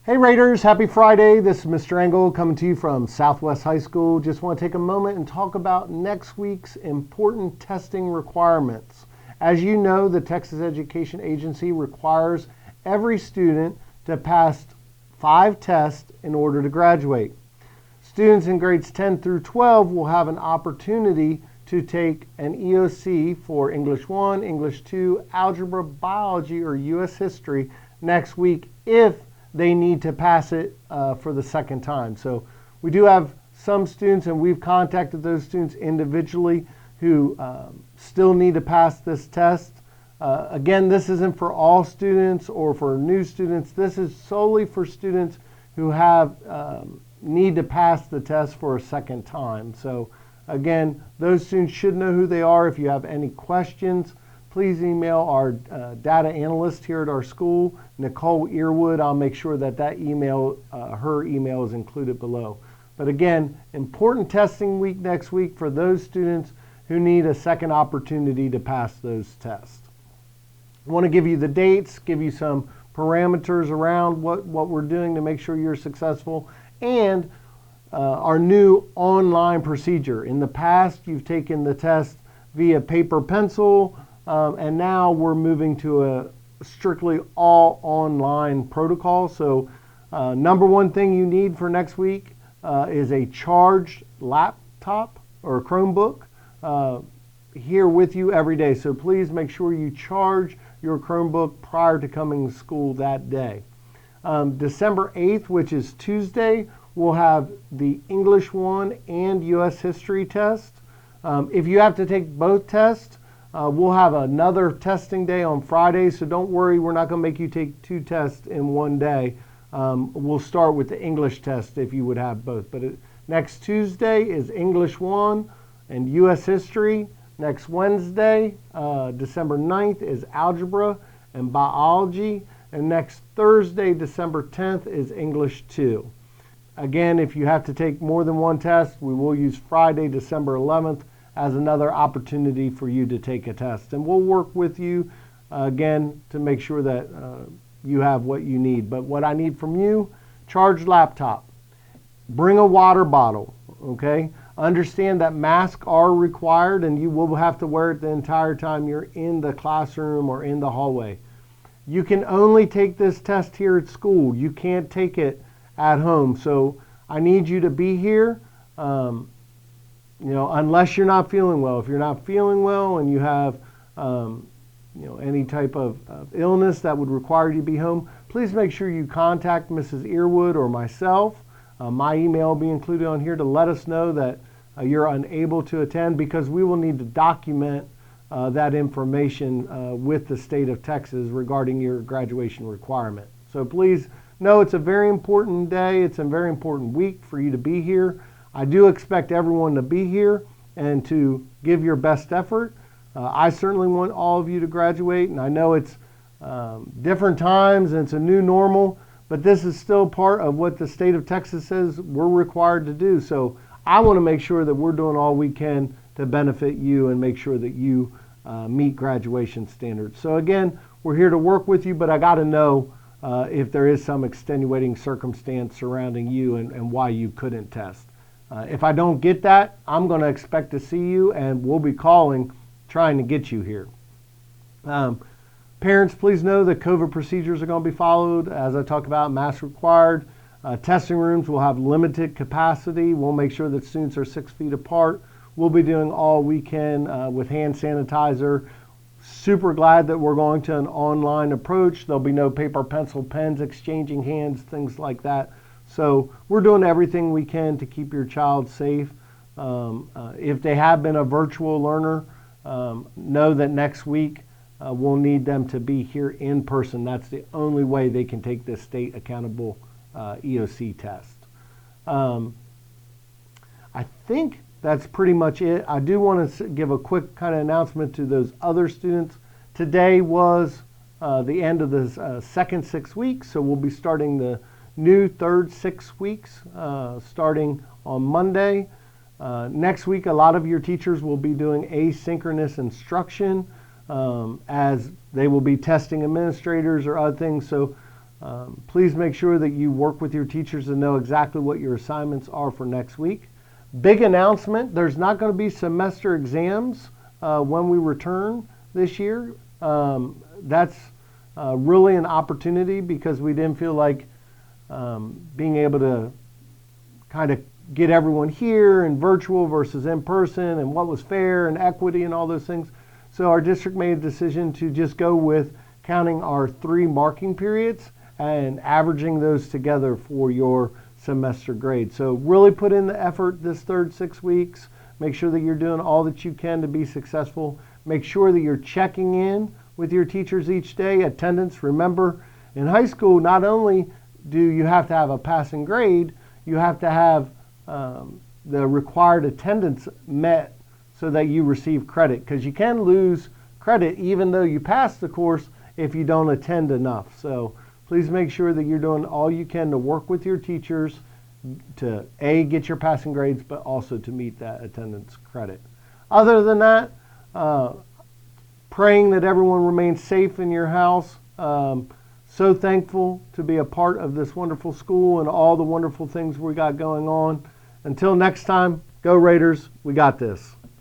Hey Raiders, happy Friday. This is Mr. Engel coming to you from Southwest High School. Just want to take a moment and talk about next week's important testing requirements. As you know, the Texas Education Agency requires every student to pass 5 tests in order to graduate. Students in grades 10 through 12 will have an opportunity to take an EOC for English 1, English 2, Algebra, Biology, or U.S. History next week if they need to pass it for the second time. So we do have some students, and we've contacted those students individually who still need to pass this test. Again, this isn't for all students or for new students. This is solely for students who have need to pass the test for a second time. So again, those students should know who they are. If you have any questions, please email our data analyst here at our school, Nicole.earwood. I'll make sure that her email is included below. But again, important testing week next week for those students who need a second opportunity to pass those tests. I want to give you the dates, give you some parameters around what we're doing to make sure you're successful, and our new online procedure. In the past, you've taken the test via paper pencil, and now we're moving to a strictly all online protocol. So number one thing you need for next week is a charged laptop or Chromebook here with you every day. So please make sure you charge your Chromebook prior to coming to school that day. December 8th, which is Tuesday, we'll have the English 1 and U.S. History test. If you have to take both tests, we'll have another testing day on Friday, so don't worry, we're not going to make you take 2 tests in one day. We'll start with the English test if you would have both. But next Tuesday is English 1 and U.S. History. Next Wednesday, December 9th, is Algebra and Biology. And next Thursday, December 10th, is English 2. Again, if you have to take more than one test, we will use Friday, December 11th, as another opportunity for you to take a test. And we'll work with you, again, to make sure that you have what you need. But what I need from you, charged laptop. Bring a water bottle, okay? Understand that masks are required, and you will have to wear it the entire time you're in the classroom or in the hallway. You can only take this test here at school. You can't take it at home. So I need you to be here. Unless you're not feeling well. If you're not feeling well and you have, any type of illness that would require you to be home, please make sure you contact Mrs. Earwood or myself. My email will be included on here to let us know that you're unable to attend, because we will need to document that information with the state of Texas regarding your graduation requirement. So please know it's a very important day. It's a very important week for you to be here. I do expect everyone to be here and to give your best effort. I certainly want all of you to graduate, and I know it's different times and it's a new normal, but this is still part of what the state of Texas says we're required to do. So I want to make sure that we're doing all we can to benefit you and make sure that you meet graduation standards. So again, we're here to work with you, but I got to know if there is some extenuating circumstance surrounding you and why you couldn't test. If I don't get that, I'm going to expect to see you, and we'll be calling trying to get you here. Parents, please know that COVID procedures are going to be followed. As I talked about, masks required. Testing rooms will have limited capacity. We'll make sure that students are 6 feet apart. We'll be doing all we can with hand sanitizer. Super glad that we're going to an online approach. There'll be no paper, pencil, pens, exchanging hands, things like that. So we're doing everything we can to keep your child safe. If they have been a virtual learner, know that next week we'll need them to be here in person. That's the only way they can take this state accountable EOC test. I think that's pretty much it. I do want to give a quick kind of announcement to those other students. Today was the end of the second 6 weeks, so we'll be starting the new third 6 weeks starting on Monday. Next week, a lot of your teachers will be doing asynchronous instruction as they will be testing administrators or other things. So Please make sure that you work with your teachers to know exactly what your assignments are for next week. Big announcement, there's not going to be semester exams when we return this year. That's really an opportunity because we didn't feel like being able to kind of get everyone here in virtual versus in person and what was fair and equity and all those things. So our district made a decision to just go with counting our 3 marking periods and averaging those together for your semester grade. So really put in the effort this third 6 weeks. Make sure that you're doing all that you can to be successful. Make sure that you're checking in with your teachers each day. Attendance, remember, in high school, not only do you have to have a passing grade, you have to have the required attendance met so that you receive credit, because you can lose credit even though you pass the course if you don't attend enough. So please make sure that you're doing all you can to work with your teachers to get your passing grades, but also to meet that attendance credit. Other than that, praying that everyone remains safe in your house. So thankful to be a part of this wonderful school and all the wonderful things we got going on. Until next time, go Raiders, we got this.